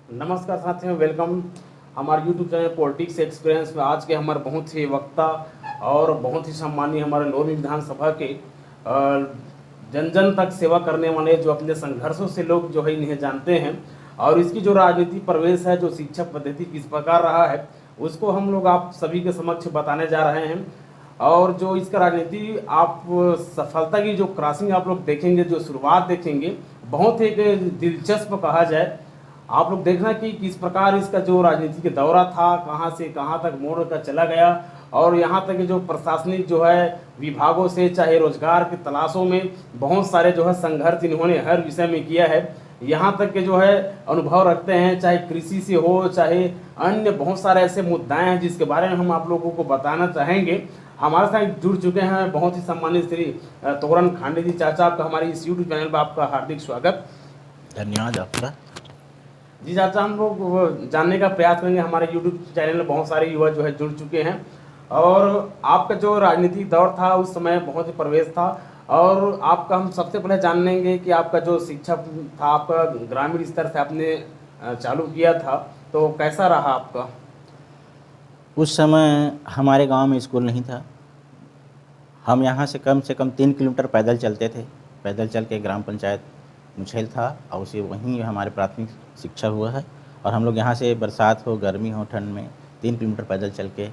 नमस्कार साथियों, वेलकम हमारे यूट्यूब चैनल पॉलिटिक्स एक्सपीरियंस में। आज के हमारे बहुत ही वक्ता और बहुत ही सम्मानीय हमारे लोधी विधानसभा के जन जन तक सेवा करने वाले, जो अपने संघर्षों से लोग जो है इन्हें जानते हैं, और इसकी जो राजनीति प्रवेश है, जो शिक्षा पद्धति किस प्रकार रहा है, उसको हम लोग आप सभी के समक्ष बताने जा रहे हैं। और जो इसका राजनीति आप सफलता की जो क्रॉसिंग आप लोग देखेंगे, जो शुरुआत देखेंगे, बहुत एक दिलचस्प कहा जाए। आप लोग देखना कि किस प्रकार इसका जो राजनीति का दौरा था, कहां से कहां तक मोड़ का चला गया, और यहां तक कि जो प्रशासनिक जो है विभागों से, चाहे रोजगार की तलाशों में बहुत सारे जो है संघर्ष इन्होंने हर विषय में किया है। यहाँ तक कि जो है अनुभव रखते हैं, चाहे कृषि से हो, चाहे अन्य बहुत सारे ऐसे मुद्दाएं हैं जिसके बारे में हम आप लोगों को बताना चाहेंगे। हमारे साथ जुड़ चुके हैं बहुत ही सम्मानित श्री तोरण खांडे जी। चाचा, आपका हमारे इस यूट्यूब चैनल पर आपका हार्दिक स्वागत। धन्यवाद आपका। जी चाचा, हम लोग जानने का प्रयास करेंगे, हमारे यूट्यूब चैनल में बहुत सारे युवा जो है जुड़ चुके हैं, और आपका जो राजनीतिक दौर था उस समय बहुत ही प्रवेश था, और आपका हम सबसे पहले जानेंगे कि आपका जो शिक्षा था, आपका ग्रामीण स्तर से आपने चालू किया था, तो कैसा रहा आपका? उस समय हमारे गांव में स्कूल नहीं था। हम यहाँ से कम 3 किलोमीटर पैदल चलते थे। पैदल चल के ग्राम पंचायत मुछेल था और उसे वहीं हमारे प्राथमिक शिक्षा हुआ है। और हम लोग यहाँ से बरसात हो, गर्मी हो, ठंड में 3 किलोमीटर पैदल चल के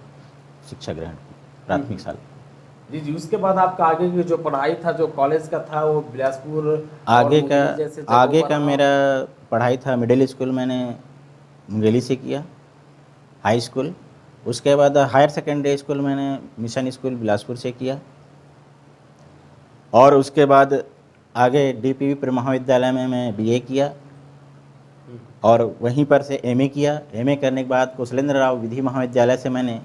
शिक्षा ग्रहण की प्राथमिक साल। जी जी। उसके बाद आपका आगे की जो पढ़ाई था, जो कॉलेज का था, वो बिलासपुर आगे का मेरा पढ़ाई था मिडिल स्कूल मैंने मुंगेली से किया, हाई स्कूल। उसके बाद हायर सेकेंडरी स्कूल मैंने मिशन स्कूल बिलासपुर से किया, और उसके बाद आगे डीपीवी प्री महाविद्यालय में मैं बीए किया, और वहीं पर से एमए किया। एमए करने के बाद कौशलेंद्र राव विधि महाविद्यालय से मैंने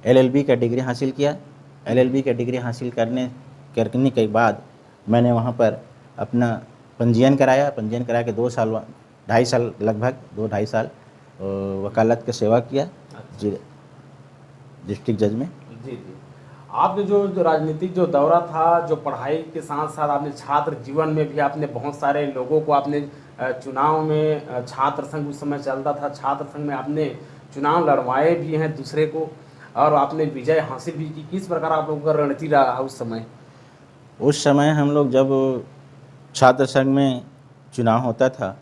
एलएलबी का डिग्री हासिल किया। एलएलबी का डिग्री हासिल करने के बाद मैंने वहाँ पर अपना पंजीयन कराया। पंजीयन करा के 2 साल 2.5 साल लगभग 2-2.5 साल वकालत की सेवा किया जी डिस्ट्रिक्ट जज में। जी जी। आपके जो राजनीतिक जो दौरा था, जो पढ़ाई के साथ साथ आपने छात्र जीवन में भी आपने बहुत सारे लोगों को आपने चुनाव में, छात्र संघ उस समय चलता था, छात्र संघ में आपने चुनाव लड़वाए भी हैं दूसरे को, और आपने विजय हासिल भी की। किस प्रकार आप लोगों का रणनीति रहा उस समय? उस समय हम लोग जब छात्र संघ में चुनाव होता था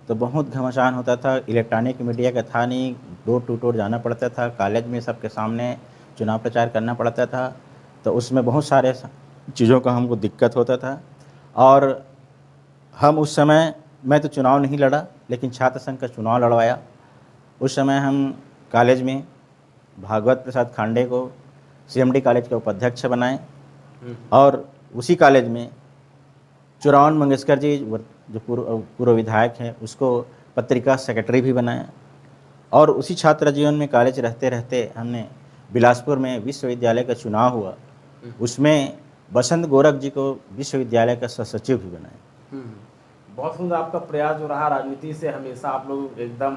तो बहुत घमासान होता था। इलेक्ट्रॉनिक मीडिया का था नहीं, डोर टू डोर जाना पड़ता था, कॉलेज में सबके सामने चुनाव प्रचार करना पड़ता था। तो उसमें बहुत सारे चीज़ों का हमको दिक्कत होता था। और हम उस समय, मैं तो चुनाव नहीं लड़ा लेकिन छात्र संघ का चुनाव लड़वाया। उस समय हम कॉलेज में भागवत प्रसाद खांडे को सीएमडी कॉलेज के उपाध्यक्ष बनाए, और उसी कॉलेज में चुरावन मंगेशकर जी जो पूर्व विधायक हैं उसको पत्रिका सेक्रेटरी भी बनाया। और उसी छात्र जीवन में कॉलेज रहते रहते हमने बिलासपुर में विश्वविद्यालय का चुनाव हुआ, उसमें बसंत गोरख जी को विश्वविद्यालय का सचिव भी बनाया। बहुत सुंदर आपका प्रयास जो रहा राजनीति से, हमेशा आप लोग एकदम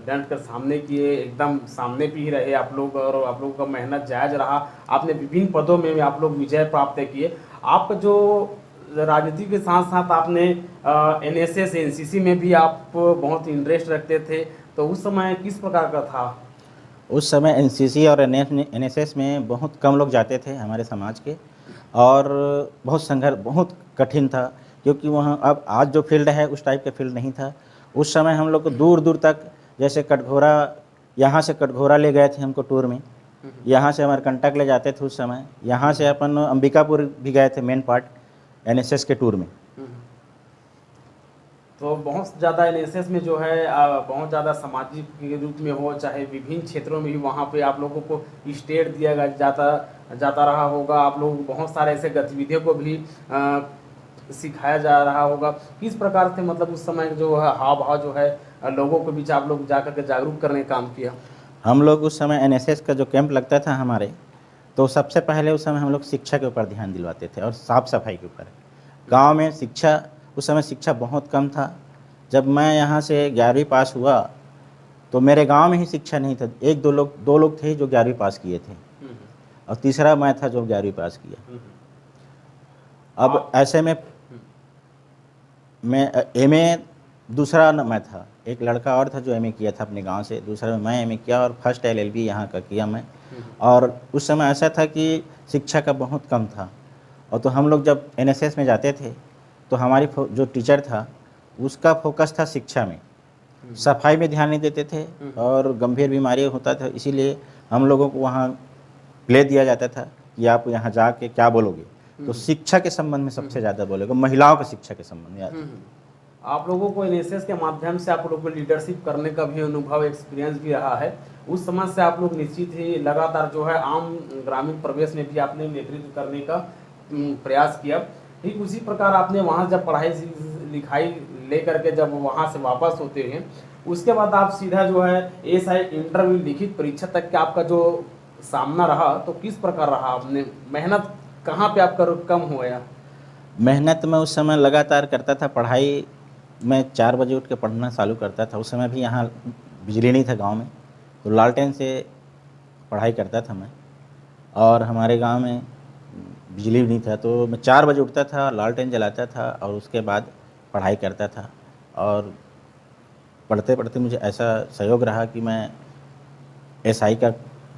डंड कर सामने किए, एकदम सामने पे ही रहे आप लोग, और आप लोगों का मेहनत जायज रहा। आपने विभिन्न पदों में भी आप लोग विजय प्राप्त किए। आपका जो राजनीति के साथ साथ आपने एनएसएस एनसीसी में भी आप बहुत इंटरेस्ट रखते थे, तो उस समय किस प्रकार का था? उस समय एनसीसी और एनएसएस में बहुत कम लोग जाते थे हमारे समाज के, और बहुत संघर्ष बहुत कठिन था, क्योंकि वहाँ अब आज जो फील्ड है उस टाइप का फील्ड नहीं था। उस समय हम लोग को दूर दूर तक, जैसे कटघोरा, यहाँ से कटघोरा ले गए थे हमको टूर में, यहाँ से अमरकंटक ले जाते थे उस समय, यहाँ से अपन अंबिकापुर भी गए थे मेन पार्ट एनएसएस के टूर में। तो बहुत ज़्यादा एनएसएस में जो है बहुत ज़्यादा सामाजिक के रूप में हो, चाहे विभिन्न क्षेत्रों में भी, वहाँ पे आप लोगों को स्टेट दिया जाता रहा होगा। आप लोग बहुत सारे ऐसे गतिविधियों को भी सिखाया जा रहा होगा। किस प्रकार से मतलब उस समय जो है हाव भाव जो है लोगों के बीच आप लोग जाकर के जागरूक करने का काम किया? हम लोग उस समय एनएसएस का जो कैंप लगता था हमारे, तो सबसे पहले उस समय हम लोग शिक्षा के ऊपर ध्यान दिलवाते थे और साफ़ सफाई के ऊपर। गांव में शिक्षा, उस समय शिक्षा बहुत कम था। जब मैं यहाँ से 11वीं पास हुआ तो मेरे गांव में ही शिक्षा नहीं था। 1-2 लोग थे जो 11वीं पास किए थे, और तीसरा मैं था जो 11वीं पास किया। अब ऐसे में मैं एमए दूसरा न मैं था, एक लड़का और था जो एमए किया था अपने गांव से, दूसरा में मैं एमए किया और फर्स्ट एलएलबी यहाँ का किया मैं। और उस समय ऐसा था कि शिक्षा का बहुत कम था, और तो हम लोग जब एनएसएस में जाते थे तो हमारी जो टीचर था उसका फोकस था शिक्षा में, सफाई में ध्यान नहीं देते थे और गंभीर बीमारी होता था, इसीलिए हम लोगों को वहाँ प्ले दिया जाता था कि आप यहाँ जाके क्या बोलोगे, तो शिक्षा के संबंध में सबसे ज़्यादा बोलेगा, महिलाओं की शिक्षा के संबंध में। आप लोगों को एनएसएस के माध्यम से आप लोगों को लीडरशिप करने का भी अनुभव, एक्सपीरियंस भी रहा है। उस समय से आप लोग निश्चित ही लगातार जो है आम ग्रामीण प्रवेश में भी आपने नेतृत्व करने का प्रयास किया। ठीक उसी प्रकार आपने वहाँ जब पढ़ाई लिखाई लेकर के जब वहाँ से वापस होते हैं, उसके बाद आप सीधा जो है एएसआई इंटरव्यू लिखित परीक्षा तक का आपका जो सामना रहा, तो किस प्रकार रहा? आपने मेहनत कहाँ पे आपका कम हो गया? मेहनत मैं उस समय लगातार करता था, पढ़ाई मैं 4 बजे उठ के पढ़ना चालू करता था। उस समय भी यहाँ बिजली नहीं था गांव में, तो लालटेन से पढ़ाई करता था मैं, और हमारे गांव में बिजली नहीं था, तो मैं 4 बजे उठता था, लालटेन जलाता था और उसके बाद पढ़ाई करता था। और पढ़ते पढ़ते मुझे ऐसा सहयोग रहा कि मैं एसआई का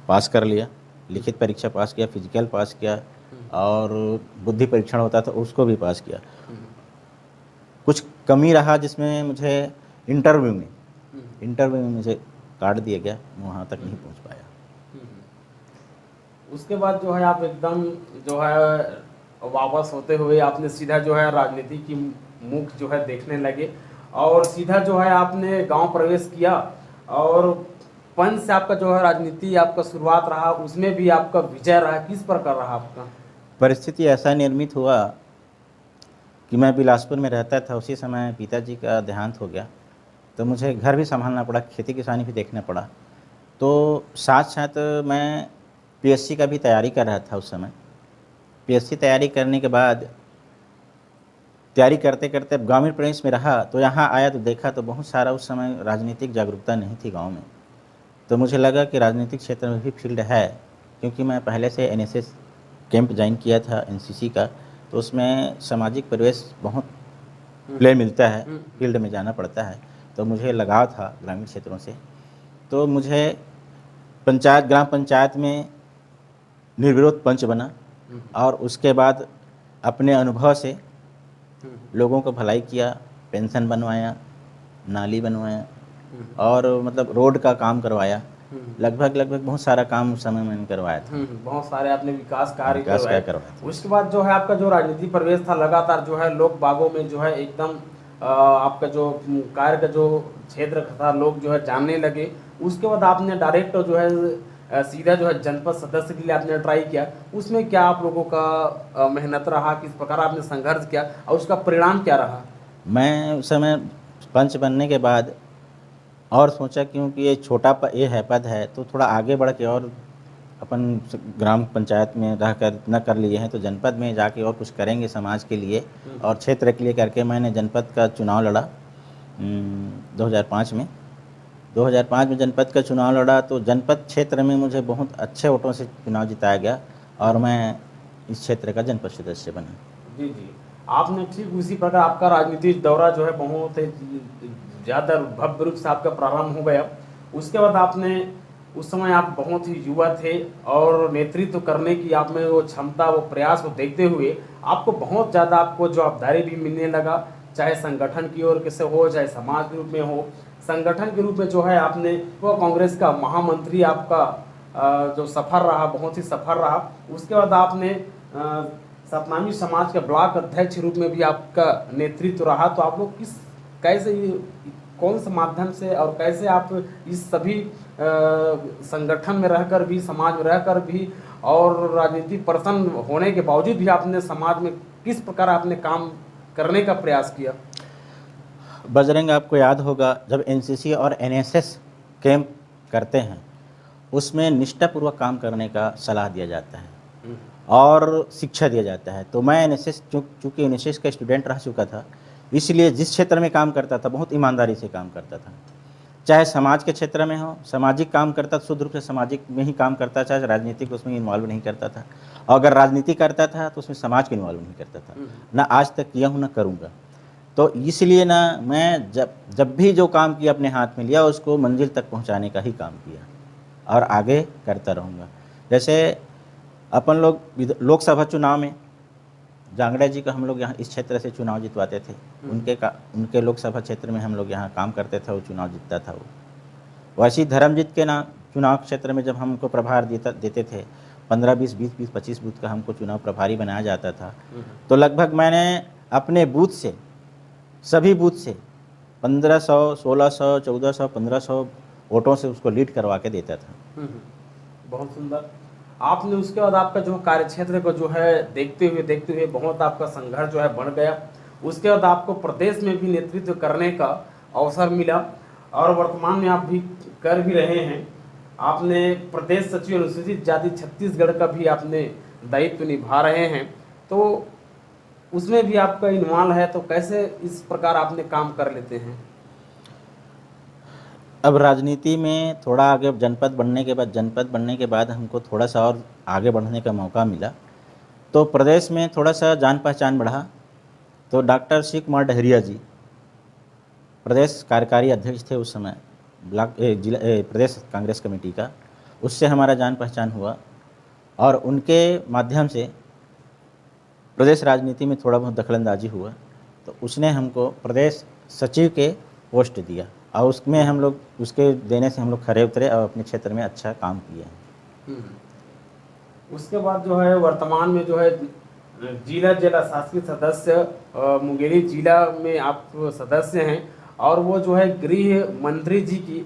पास कर लिया, लिखित परीक्षा पास किया, फिजिकल पास किया, और बुद्धि परीक्षण होता था उसको भी पास किया। कुछ कमी रहा जिसमें मुझे इंटरव्यू में मुझे काट दिया गया, वहाँ तक नहीं पहुँच पाया। उसके बाद जो है आप एकदम जो है वापस होते हुए आपने सीधा जो है राजनीति की मुख जो है देखने लगे, और सीधा जो है आपने गांव प्रवेश किया, और पंच से आपका जो है राजनीति आपका शुरुआत रहा, उसमें भी आपका विजय रहा। किस प्रकार रहा आपका? परिस्थिति ऐसा निर्मित हुआ कि मैं बिलासपुर में रहता था, उसी समय पिताजी का देहांत हो गया, तो मुझे घर भी संभालना पड़ा, खेती किसानी भी देखना पड़ा। तो साथ साथ मैं पीएससी का भी तैयारी कर रहा था उस समय। पीएससी तैयारी करने के बाद तैयारी करते करते अब ग्रामीण प्रदेश में रहा, तो यहाँ आया तो देखा तो बहुत सारा उस समय राजनीतिक जागरूकता नहीं थी गांव में। तो मुझे लगा कि राजनीतिक क्षेत्र में भी फील्ड है, क्योंकि मैं पहले से एनएसएस कैंप ज्वाइन किया था एनसीसी का, तो उसमें सामाजिक परिवेश बहुत प्ले मिलता है, फील्ड में जाना पड़ता है, तो मुझे लगाव था ग्रामीण क्षेत्रों से। तो मुझे ग्राम पंचायत में निर्विरोध पंच बना, और उसके बाद अपने अनुभव से लोगों को भलाई किया, पेंशन बनवाया, नाली बनवाया, और मतलब रोड का काम करवाया, लगभग बहुत सारा काम उस समय मैंने करवाया था। बहुत सारे आपने विकास कार्य करवाया। उसके बाद जो है आपका जो राजनीतिक प्रवेश था लगातार जो है लोक बागों में जो है एकदम आपका जो कार्य का जो क्षेत्र था लोग जो है जानने लगे। उसके बाद आपने डायरेक्ट जो है सीधा जो है जनपद सदस्य के लिए आपने ट्राई किया। उसमें क्या आप लोगों का मेहनत रहा, किस प्रकार आपने संघर्ष किया और उसका परिणाम क्या रहा? मैं उस समय पंच बनने के बाद और सोचा क्योंकि ये ये पद है, तो थोड़ा आगे बढ़ के और अपन ग्राम पंचायत में रहकर न कर लिए हैं तो जनपद में जाके और कुछ करेंगे समाज के लिए और क्षेत्र के लिए करके मैंने जनपद का चुनाव लड़ा 2005 में। 2005 में जनपद का चुनाव लड़ा तो जनपद क्षेत्र में मुझे बहुत अच्छे वोटों से चुनाव जिताया गया और मैं इस क्षेत्र का जनपद सदस्य बना। जी जी, आपने ठीक उसी प्रकार आपका राजनीतिक दौरा जो है बहुत ज़्यादा भव्य रूप से आपका प्रारंभ हो गया। उसके बाद आपने उस समय आप बहुत ही युवा थे और नेतृत्व करने की आप में वो क्षमता, वो प्रयास को देखते हुए आपको बहुत ज़्यादा आपको जवाबदारी भी मिलने लगा, चाहे संगठन की ओर से हो, चाहे समाज के रूप में हो। संगठन के रूप में जो है आपने वो कांग्रेस का महामंत्री आपका जो सफर रहा, बहुत ही सफर रहा। उसके बाद आपने सतनामी समाज के ब्लॉक अध्यक्ष रूप में भी आपका नेतृत्व रहा। तो आप लोग कैसे कौन से माध्यम से और कैसे आप इस सभी संगठन में रहकर भी, समाज में रहकर भी और राजनीतिक पर्सन होने के बावजूद भी आपने समाज में किस प्रकार आपने काम करने का प्रयास किया? बजरंग, आपको याद होगा जब एनसीसी और एनएसएस कैंप करते हैं उसमें निष्ठापूर्वक काम करने का सलाह दिया जाता है और शिक्षा दिया जाता है। तो मैं एनएसएस चूँकि एनएसएस का स्टूडेंट रह चुका था, इसलिए जिस क्षेत्र में काम करता था बहुत ईमानदारी से काम करता था। चाहे समाज के क्षेत्र में हो, सामाजिक काम करता, शुद्ध रूप से सामाजिक में ही काम करता, चाहे राजनीतिक उसमें इन्वॉल्व नहीं करता था। और अगर राजनीति करता था तो उसमें समाज को इन्वॉल्व नहीं करता था, ना आज तक किया हूँ ना करूँगा। तो इसलिए ना मैं जब जब भी जो काम किया अपने हाथ में लिया उसको मंजिल तक पहुंचाने का ही काम किया और आगे करता रहूँगा। जैसे अपन लोग लोकसभा चुनाव में जांगड़ा जी का हम लोग यहाँ इस क्षेत्र से चुनाव जितवाते थे, उनके लोकसभा क्षेत्र में हम लोग यहाँ काम करते थे, वो चुनाव जीतता था वो। वैसे ही धर्मजीत के ना चुनाव क्षेत्र में जब हमको प्रभार देते थे 15, 20, 20, 25 बूथ का हमको चुनाव प्रभारी बनाया जाता था, तो लगभग मैंने अपने बूथ से सभी बूथ से 1500, 1600, 1400, 1500 वोटों से उसको लीड करवा के देता था। बहुत सुंदर। आपने उसके बाद आपका जो कार्यक्षेत्र को जो है देखते हुए बहुत आपका संघर्ष जो है बढ़ गया। उसके बाद आपको प्रदेश में भी नेतृत्व करने का अवसर मिला और वर्तमान में आप भी कर भी रहे हैं। आपने प्रदेश सचिव अनुसूचित जाति छत्तीसगढ़ का भी आपने दायित्व निभा रहे हैं, तो उसमें भी आपका इन्वॉल्व है, तो कैसे इस प्रकार आपने काम कर लेते हैं? अब राजनीति में थोड़ा आगे जनपद बनने के बाद हमको थोड़ा सा और आगे बढ़ने का मौका मिला, तो प्रदेश में थोड़ा सा जान पहचान बढ़ा। तो डॉक्टर शिव कुमार डहरिया जी प्रदेश कार्यकारी अध्यक्ष थे उस समय प्रदेश कांग्रेस कमेटी का, उससे हमारा जान पहचान हुआ और उनके माध्यम से प्रदेश राजनीति में थोड़ा बहुत दखलंदाजी हुआ, तो उसने हमको प्रदेश सचिव के पोस्ट दिया और उसमें हम लोग उसके देने से हम लोग खरे उतरे और अपने क्षेत्र में अच्छा काम किए हैं। उसके बाद जो है वर्तमान में जो है जिला शासकीय सदस्य मुंगेली जिला में आप सदस्य हैं और वो जो है गृह मंत्री जी की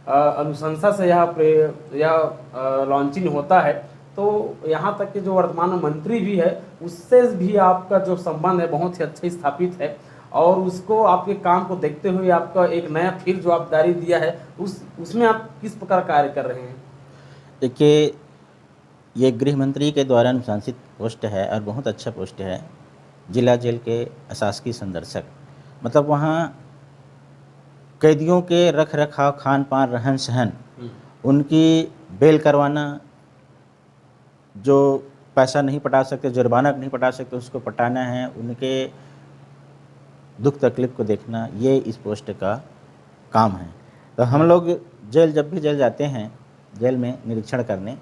अनुशंसा से यह लॉन्चिंग होता है, तो यहाँ तक कि जो वर्तमान मंत्री भी है उससे भी आपका जो संबंध है बहुत ही अच्छा स्थापित है और उसको आपके काम को देखते हुए आपका एक नया फिर जवाबदारी दिया है, उसमें आप किस प्रकार कार्य कर रहे हैं? देखिए, ये गृह मंत्री के द्वारा अनुशंसित पोस्ट है और बहुत अच्छा पोस्ट है। जिला जेल के अशासकीय संदर्शक, मतलब वहाँ कैदियों के रख रखाव, खान पान, रहन सहन, उनकी बेल करवाना, जो पैसा नहीं पटा सकते, जुर्माना नहीं पटा सकते, उसको पटाना है, उनके दुख तकलीफ को देखना, ये इस पोस्ट का काम है। तो हम लोग जब भी जेल जाते हैं, जेल में निरीक्षण करने,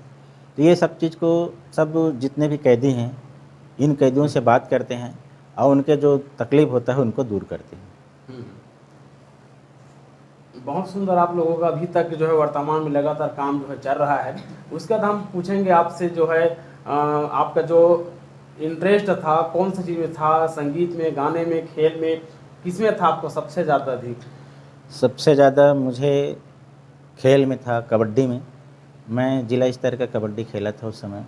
तो ये सब चीज़ को सब जितने भी कैदी हैं इन कैदियों से बात करते हैं और उनके जो तकलीफ होता है उनको दूर करते हैं। बहुत सुंदर। आप लोगों का अभी तक जो है वर्तमान में लगातार काम जो है चल रहा है। उसके बाद हम पूछेंगे आपसे जो है आपका जो इंटरेस्ट था कौन सी चीज़ में था, संगीत में, गाने में, खेल में, किसमें था आपको सबसे ज़्यादा अधिक? सबसे ज़्यादा मुझे खेल में था, कबड्डी में। मैं जिला स्तर का कबड्डी खेला था उस समय।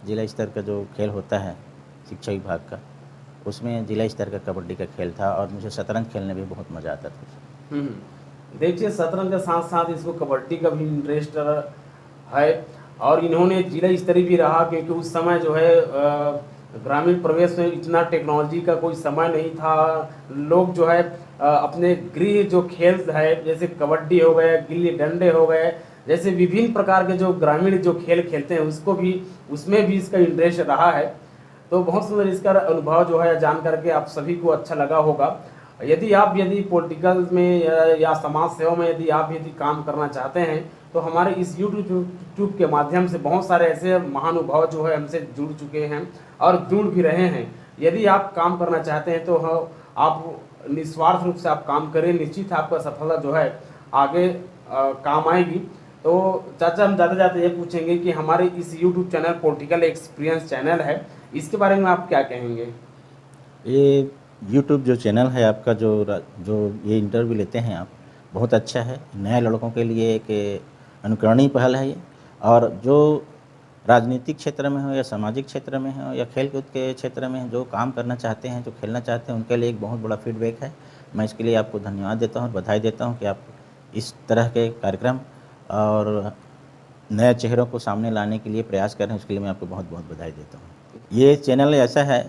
जिला स्तर का जो खेल होता है शिक्षा विभाग का, उसमें जिला स्तर का कबड्डी का खेल था और मुझे शतरंज खेलने में बहुत मज़ा आता था। देखिए, शतरंज के साथ साथ इसको कबड्डी का भी इंटरेस्ट है और इन्होंने जिला स्तरीय भी रहा, क्योंकि उस समय जो है ग्रामीण प्रदेश में इतना टेक्नोलॉजी का कोई समय नहीं था। लोग जो है अपने गृह जो खेल है जैसे कबड्डी हो गए, गिल्ली डंडे हो गए, जैसे विभिन्न प्रकार के जो ग्रामीण जो खेल खेलते हैं उसमें भी इसका इंटरेस्ट रहा है। तो बहुत सुंदर इसका अनुभव जो है जान करके आप सभी को अच्छा लगा होगा। यदि पॉलिटिकल में या समाज सेवा में यदि काम करना चाहते हैं तो हमारे इस यूट्यूब के माध्यम से बहुत सारे ऐसे महानुभाव जो है हमसे जुड़ चुके हैं और जुड़ भी रहे हैं। यदि आप काम करना चाहते हैं तो आप निस्वार्थ रूप से आप काम करें, निश्चित आपका सफलता जो है आगे काम आएगी। तो चाचा, हम जाते जाते ये पूछेंगे कि हमारे इस YouTube channel political experience channel है, इसके बारे में आप क्या कहेंगे? ये यूट्यूब जो चैनल है आपका, जो ये इंटरव्यू लेते हैं आप, बहुत अच्छा है। नए लड़कों के लिए एक अनुकरणीय पहल है ये। और जो राजनीतिक क्षेत्र में हो या सामाजिक क्षेत्र में हो या खेलकूद के क्षेत्र में जो काम करना चाहते हैं, जो खेलना चाहते हैं, उनके लिए एक बहुत बड़ा फीडबैक है। मैं इसके लिए आपको धन्यवाद देता हूँ, बधाई देता हूँ कि आप इस तरह के कार्यक्रम और नए चेहरों को सामने लाने के लिए प्रयास कर रहे हैं। उसके लिए मैं आपको बहुत बहुत बधाई देता हूँ। ये चैनल ऐसा है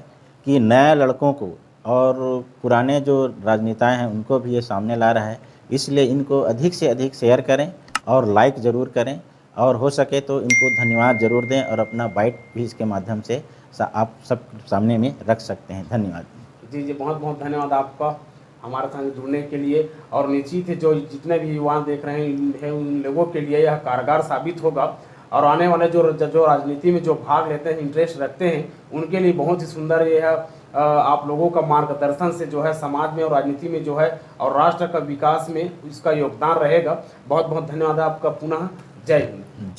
कि नए लड़कों को और पुराने जो राजनेता हैं उनको भी ये सामने ला रहा है, इसलिए इनको अधिक से अधिक शेयर करें और लाइक ज़रूर करें और हो सके तो इनको धन्यवाद ज़रूर दें और अपना बाइट भी इसके माध्यम से आप सब सामने में रख सकते हैं। धन्यवाद। जी जी, बहुत बहुत धन्यवाद आपका हमारे संग जुड़ने के लिए। और निश्चित है जो जितने भी युवा देख रहे हैं उन लोगों के लिए यह कारगर साबित होगा, और आने वाले जो जो राजनीति में जो भाग लेते हैं, इंटरेस्ट रखते हैं, उनके लिए बहुत ही सुंदर यह आप लोगों का मार्गदर्शन से जो है समाज में और राजनीति में जो है और राष्ट्र का विकास में इसका योगदान रहेगा। बहुत बहुत धन्यवाद आपका पुनः। जय हिंद।